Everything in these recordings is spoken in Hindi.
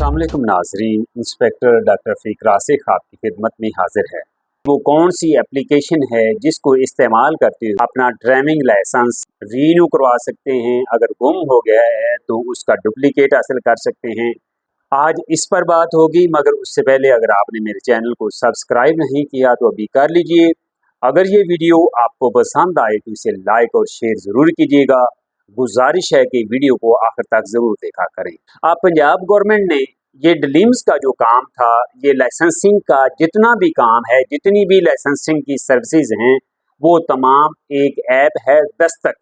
अस्सलाम वालेकुम नाज़रीन, इंस्पेक्टर डॉक्टर फ़रीक रासिक आपकी खिदमत में हाजिर है। वो कौन सी एप्लीकेशन है जिसको इस्तेमाल करते हुए अपना ड्राइविंग लाइसेंस रीन्यू करवा सकते हैं, अगर गुम हो गया है तो उसका डुप्लीकेट हासिल कर सकते हैं। आज इस पर बात होगी, मगर उससे पहले अगर आपने मेरे चैनल को सब्सक्राइब नहीं किया तो अभी कर लीजिए। अगर ये वीडियो आपको पसंद आए तो इसे लाइक और शेयर ज़रूर कीजिएगा। गुजारिश है कि वीडियो को आखिर तक ज़रूर देखा करें। अब पंजाब गवर्नमेंट ने ये डलीम्स का जो काम था, ये लाइसेंसिंग का जितना भी काम है, जितनी भी लाइसेंसिंग की सर्विसेज हैं, वो तमाम एक ऐप है दस्तक।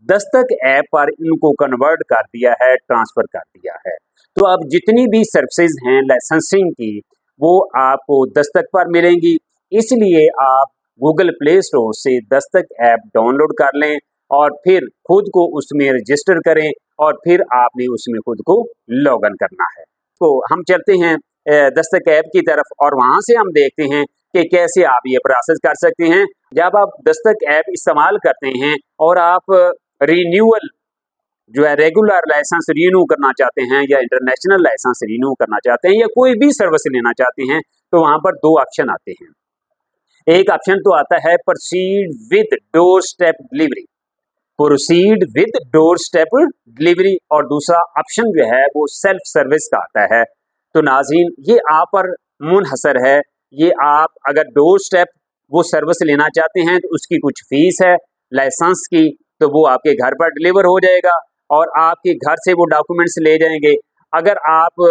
दस्तक ऐप पर इनको कन्वर्ट कर दिया है, ट्रांसफ़र कर दिया है। तो अब जितनी भी सर्विसेज हैं लाइसेंसिंग की, वो आपको दस्तक पर मिलेंगी। इसलिए आप गूगल प्ले स्टोर से दस्तक ऐप डाउनलोड कर लें और फिर खुद को उसमें रजिस्टर करें और फिर आपने उसमें खुद को लॉगिन करना है। तो हम चलते हैं दस्तक ऐप की तरफ और वहाँ से हम देखते हैं कि कैसे आप ये प्रोसेस कर सकते हैं। जब आप दस्तक ऐप इस्तेमाल करते हैं और आप रीन्यूअल जो है रेगुलर लाइसेंस रीन्यू करना चाहते हैं या इंटरनेशनल लाइसेंस रीन्यू करना चाहते हैं या कोई भी सर्विस लेना चाहते हैं, तो वहाँ पर दो ऑप्शन आते हैं। एक ऑप्शन तो आता है proceed with door step delivery, proceed with door step delivery, और दूसरा ऑप्शन जो है वो सेल्फ सर्विस का आता है। तो नाज़रीन, ये आप पर मुनहसर है। ये आप अगर डोर स्टेप वो सर्विस लेना चाहते हैं तो उसकी कुछ फीस है लाइसेंस की, तो वो आपके घर पर डिलीवर हो जाएगा और आपके घर से वो डॉक्यूमेंट्स ले जाएंगे। अगर आप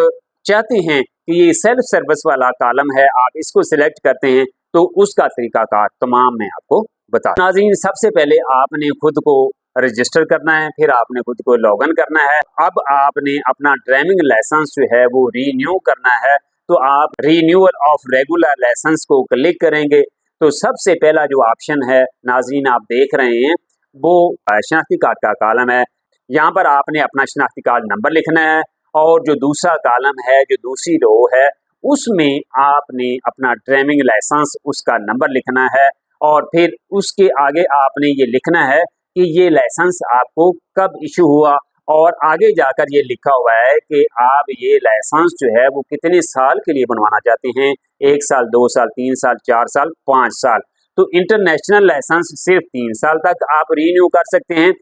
चाहते हैं कि ये सेल्फ सर्विस वाला कॉलम है, आप इसको सिलेक्ट करते हैं, तो उसका तरीकाकार तमाम मैं आपको बता। नाज़रीन, सबसे पहले आपने खुद को रजिस्टर करना है, फिर आपने खुद को लॉगिन करना है। अब आपने अपना ड्राइविंग लाइसेंस जो है वो रीन्यू करना है, तो आप रीन्यूअल ऑफ रेगुलर लाइसेंस को क्लिक करेंगे। तो सबसे पहला जो ऑप्शन है नाज़रीन आप देख रहे हैं वो शनाख्ती कार्ड का कॉलम है। यहाँ पर आपने अपना शनाख्ती कार्ड नंबर लिखना है और जो दूसरा कॉलम है, जो दूसरी रो है, उसमें आपने अपना ड्राइविंग लाइसेंस उसका नंबर लिखना है और फिर उसके आगे आपने ये लिखना है कि ये लाइसेंस आपको कब इशू हुआ, और आगे जाकर ये लिखा हुआ है कि आप ये लाइसेंस जो है वो कितने साल के लिए बनवाना चाहते हैं, 1 साल, 2 साल, 3 साल, 4 साल, 5 साल। तो इंटरनेशनल लाइसेंस सिर्फ 3 साल तक आप रीन्यू कर सकते हैं,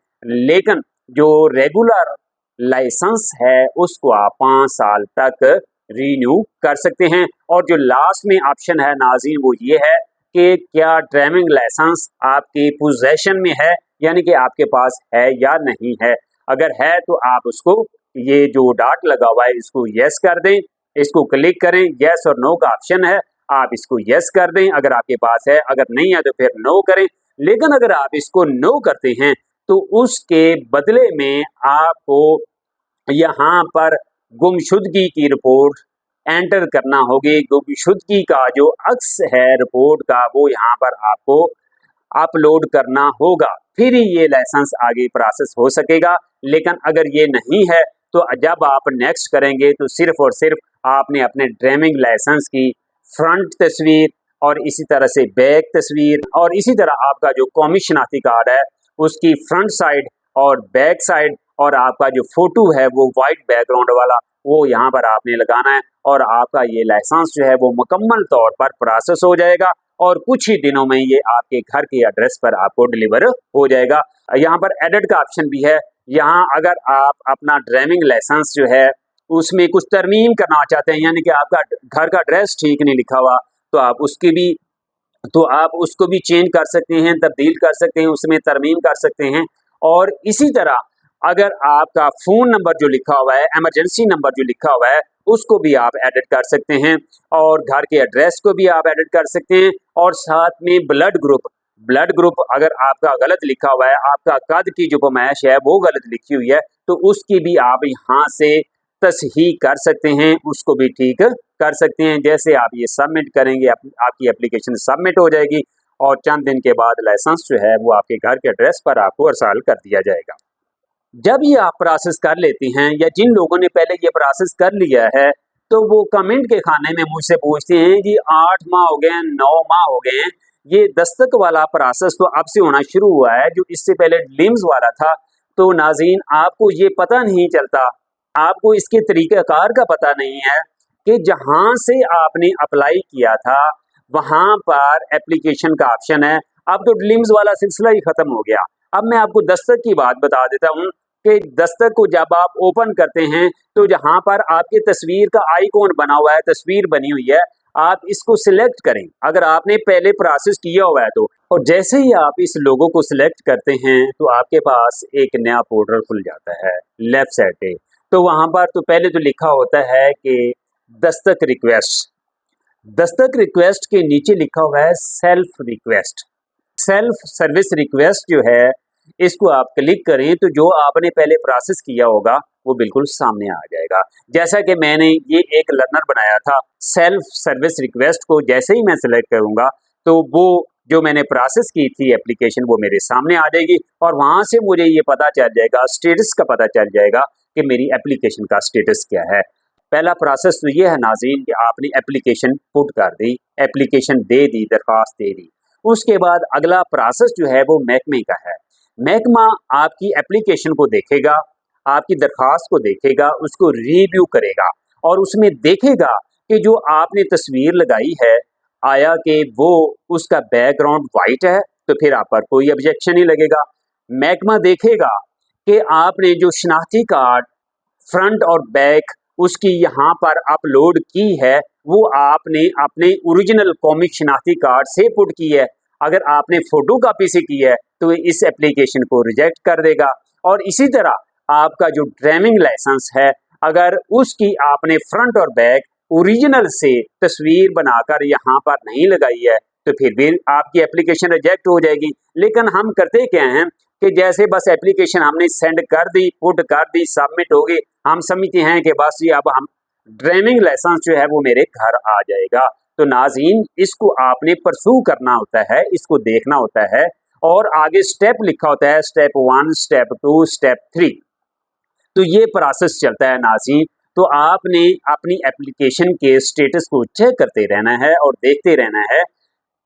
लेकिन जो रेगुलर लाइसेंस है उसको आप 5 साल तक रीन्यू कर सकते हैं। और जो लास्ट में ऑप्शन है नाज़रीन वो ये है कि क्या ड्राइविंग लाइसेंस आपके पोजेशन में है, यानी कि आपके पास है या नहीं है। अगर है तो आप उसको ये जो डॉट लगा हुआ है इसको यस कर दें, इसको क्लिक करें। यस और नो का ऑप्शन है, आप इसको यस कर दें अगर आपके पास है, अगर नहीं है तो फिर नो करें। लेकिन अगर आप इसको नो करते हैं तो उसके बदले में आपको यहाँ पर गुमशुदगी की रिपोर्ट एंटर करना होगी। गुमशुदगी का जो अक्स है रिपोर्ट का, वो यहाँ पर आपको अपलोड करना होगा, फिर ही ये लाइसेंस आगे प्रोसेस हो सकेगा। लेकिन अगर ये नहीं है तो जब आप नेक्स्ट करेंगे तो सिर्फ और सिर्फ आपने अपने ड्राइविंग लाइसेंस की फ्रंट तस्वीर और इसी तरह से बैक तस्वीर और इसी तरह आपका जो कौमी शनाख्ती कार्ड है उसकी फ्रंट साइड और बैक साइड और आपका जो फोटो है वो वाइट बैकग्राउंड वाला, वो यहाँ पर आपने लगाना है और आपका ये लाइसेंस जो है वो मुकम्मल तौर पर प्रोसेस हो जाएगा और कुछ ही दिनों में ये आपके घर के एड्रेस पर आपको डिलीवर हो जाएगा। यहाँ पर एडिट का ऑप्शन भी है। यहाँ अगर आप अपना ड्राइविंग लाइसेंस जो है उसमें कुछ तरमीम करना चाहते हैं, यानी कि आपका घर का एड्रेस ठीक नहीं लिखा हुआ, तो आप उसको भी चेंज कर सकते हैं, तब्दील कर सकते हैं, उसमें तरमीम कर सकते हैं। और इसी तरह अगर आपका फ़ोन नंबर जो लिखा हुआ है, इमरजेंसी नंबर जो लिखा हुआ है, उसको भी आप एडिट कर सकते हैं और घर के एड्रेस को भी आप एडिट कर सकते हैं। और साथ में ब्लड ग्रुप अगर आपका गलत लिखा हुआ है, आपका कद की जो पैमाइश है वो गलत लिखी हुई है, तो उसकी भी आप यहाँ से तसहीह कर सकते हैं, उसको भी ठीक कर सकते हैं। जैसे आप ये सबमिट करेंगे, आपकी एप्लीकेशन सबमिट हो जाएगी और चंद दिन के बाद लाइसेंस जो है वो आपके घर के एड्रेस पर आपको अरसाल कर दिया जाएगा। जब ये आप प्रोसेस कर लेते हैं या जिन लोगों ने पहले ये प्रोसेस कर लिया है तो वो कमेंट के खाने में मुझसे पूछते हैं जी 8 माह हो गए हैं, 9 माह हो गए हैं, ये दस्तक वाला प्रोसेस तो अब से होना शुरू हुआ है, जो इससे पहले लिम्स वाला था। तो नाज़रीन, आपको ये पता नहीं चलता आपको इसके तरीक़ाकार का पता नहीं है कि जहाँ से आपने अप्लाई किया था वहाँ पर एप्लीकेशन का ऑप्शन है। अब तो ड्रीम्स वाला सिलसिला ही ख़त्म हो गया। अब मैं आपको दस्तक की बात बता देता हूँ कि दस्तक को जब आप ओपन करते हैं तो जहाँ पर आपकी तस्वीर का आइकॉन बना हुआ है, तस्वीर बनी हुई है, आप इसको सिलेक्ट करें अगर आपने पहले प्रोसेस किया हुआ है तो। और जैसे ही आप इस लोगो को सिलेक्ट करते हैं तो आपके पास एक नया पोर्टल खुल जाता है लेफ्ट साइड पे। तो वहाँ पर तो पहले तो लिखा होता है कि दस्तक रिक्वेस्ट। दस्तक रिक्वेस्ट के नीचे लिखा हुआ है self request. Self service request जो है इसको आप क्लिक करें तो जो आपने पहले प्रोसेस किया होगा वो बिल्कुल सामने आ जाएगा। जैसा कि मैंने ये एक लर्नर बनाया था, सेल्फ सर्विस रिक्वेस्ट को जैसे ही मैं सिलेक्ट करूंगा तो वो जो मैंने प्रोसेस की थी एप्लीकेशन वो मेरे सामने आ जाएगी और वहां से मुझे ये पता चल जाएगा, स्टेटस का पता चल जाएगा कि मेरी एप्लीकेशन का स्टेटस क्या है। पहला प्रोसेस तो ये है नाज़रीन कि आपने एप्लीकेशन पुट कर दी, एप्लीकेशन दे दी, दरख्वास्त दे दी। उसके बाद अगला प्रोसेस जो है वो महकमे का है। महकमा आपकी एप्लीकेशन को देखेगा, आपकी दरख्वास्त को देखेगा, उसको रिव्यू करेगा और उसमें देखेगा कि जो आपने तस्वीर लगाई है आया कि वो उसका बैकग्राउंड वाइट है तो फिर आप पर कोई ऑब्जेक्शन नहीं लगेगा। महकमा देखेगा कि आपने जो शनाख्ती कार्ड फ्रंट और बैक उसकी यहाँ पर अपलोड की है वो आपने अपने ओरिजिनल कौमी शनाख्ती कार्ड से पुट की है। अगर आपने फोटो कॉपी से की है तो इस एप्लीकेशन को रिजेक्ट कर देगा। और इसी तरह आपका जो ड्राइविंग लाइसेंस है अगर उसकी आपने फ्रंट और बैक ओरिजिनल से तस्वीर बनाकर यहाँ पर नहीं लगाई है तो फिर भी आपकी एप्लीकेशन रिजेक्ट हो जाएगी। लेकिन हम करते क्या हैं कि जैसे बस एप्लीकेशन हमने सेंड कर दी, पुट कर दी, सबमिट हो गई, हम समझते हैं कि बस ये अब हम ड्राइविंग लाइसेंस जो है वो मेरे घर आ जाएगा। तो नाज़रीन इसको आपने परसू करना होता है, इसको देखना होता है और आगे स्टेप लिखा होता है, स्टेप 1, स्टेप 2, स्टेप 3। तो ये प्रोसेस चलता है नाज़रीन। तो आपने अपनी एप्लीकेशन के स्टेटस को चेक करते रहना है और देखते रहना है।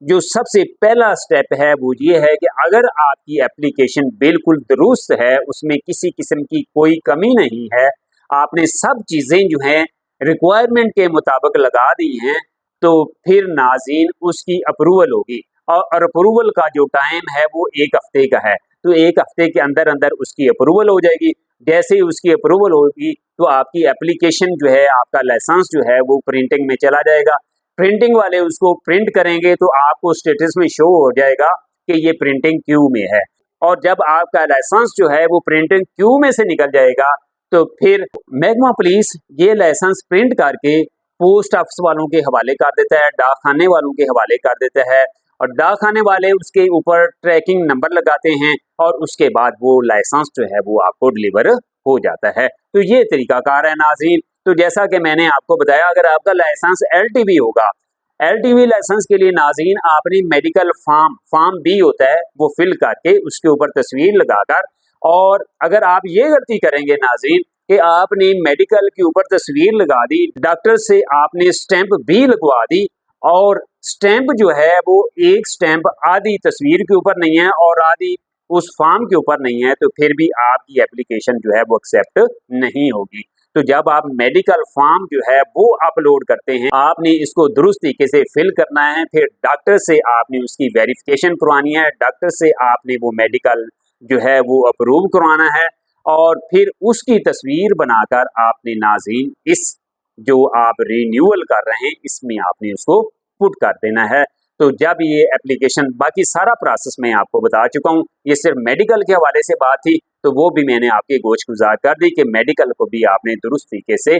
जो सबसे पहला स्टेप है वो ये है कि अगर आपकी एप्लीकेशन बिल्कुल दुरुस्त है, उसमें किसी किस्म की कोई कमी नहीं है, आपने सब चीज़ें जो हैं रिक्वायरमेंट के मुताबिक लगा दी हैं, तो फिर नाज़रीन उसकी अप्रूवल होगी और अप्रूवल का जो टाइम है वो 1 हफ्ते का है। तो 1 हफ्ते के अंदर अंदर उसकी अप्रूवल हो जाएगी। जैसे ही उसकी अप्रूवल होगी तो आपकी एप्लीकेशन जो है, आपका लाइसेंस जो है वो प्रिंटिंग में चला जाएगा। प्रिंटिंग वाले उसको प्रिंट करेंगे तो आपको स्टेटस में शो हो जाएगा कि ये प्रिंटिंग क्यू में है। और जब आपका लाइसेंस जो है वो प्रिंटिंग क्यू में से निकल जाएगा तो फिर महकमा पुलिस ये लाइसेंस प्रिंट करके पोस्ट ऑफिस वालों के हवाले कर देता है, डाकखाने वालों के हवाले कर देता है और डाकखाने वाले उसके ऊपर ट्रैकिंग नंबर लगाते हैं और उसके बाद वो लाइसेंस जो है वो आपको डिलीवर हो जाता है। तो ये तरीकाकार है नाज़रीन। तो जैसा कि मैंने आपको बताया अगर आपका लाइसेंस एलटीवी होगा, एलटीवी लाइसेंस के लिए नाज़रीन आपने मेडिकल फॉर्म बी होता है वो फिल करके उसके ऊपर तस्वीर लगाकर, और अगर आप ये गलती करेंगे नाज़रीन कि आपने मेडिकल के ऊपर तस्वीर लगा दी, डॉक्टर से आपने स्टैंप भी लगवा दी और स्टैंप जो है वो एक स्टैंप आधी तस्वीर के ऊपर नहीं है और आधी उस फॉर्म के ऊपर नहीं है, तो फिर भी आपकी एप्लीकेशन जो है वो एक्सेप्ट नहीं होगी। तो जब आप मेडिकल फॉर्म जो है वो अपलोड करते हैं, आपने इसको दुरुस्त तरीके से फिल करना है, फिर डॉक्टर से आपने उसकी वेरिफिकेशन करवानी है, डॉक्टर से आपने वो मेडिकल जो है वो अप्रूव करवाना है और फिर उसकी तस्वीर बनाकर आपने नाज़रीन इस जो आप रिन्यूअल कर रहे हैं इसमें आपने उसको पुट कर देना है। तो जब ये एप्लीकेशन, बाकी सारा प्रोसेस मैं आपको बता चुका हूँ, ये सिर्फ मेडिकल के हवाले से बात थी तो वो भी मैंने आपके गोश गुजार कर दी कि मेडिकल को भी आपने दुरुस्त तरीके से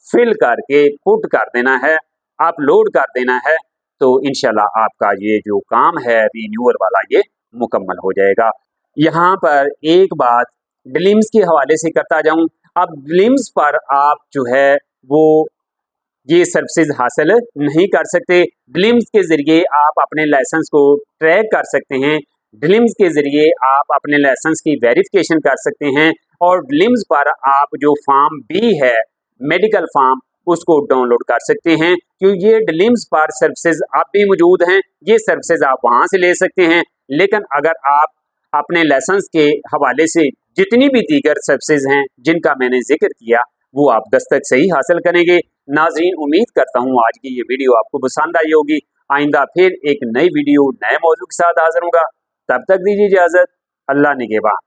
फिल करके पुट कर देना है, अपलोड कर देना है, तो इंशाल्लाह आपका ये जो काम है रिन्यूअल वाला ये मुकम्मल हो जाएगा। यहाँ पर एक बात ड्रीम्स के हवाले से करता जाऊँ। अब ड्रीम्स पर आप जो है वो ये सर्विसेज हासिल नहीं कर सकते। ड्रीम्स के ज़रिए आप अपने लाइसेंस को ट्रैक कर सकते हैं, ड्रीम्स के ज़रिए आप अपने लाइसेंस की वेरिफिकेशन कर सकते हैं और ड्रीम्स पर आप जो फॉर्म बी है मेडिकल फॉर्म उसको डाउनलोड कर सकते हैं, क्योंकि ये ड्रीम्स पर सर्विसेज अब भी मौजूद हैं, ये सर्विसेज आप वहाँ से ले सकते हैं। लेकिन अगर आप अपने लाइसेंस के हवाले से जितनी भी दीगर सर्विसेज हैं जिनका मैंने जिक्र किया वो आप दस्तक से ही हासिल करेंगे। नाज़रीन, उम्मीद करता हूँ आज की ये वीडियो आपको पसंद आई होगी। आइंदा फिर एक नई वीडियो नए मौजू के साथ हाजिर होगा। तब तक दीजिए इजाज़त। अल्लाह निगहबान।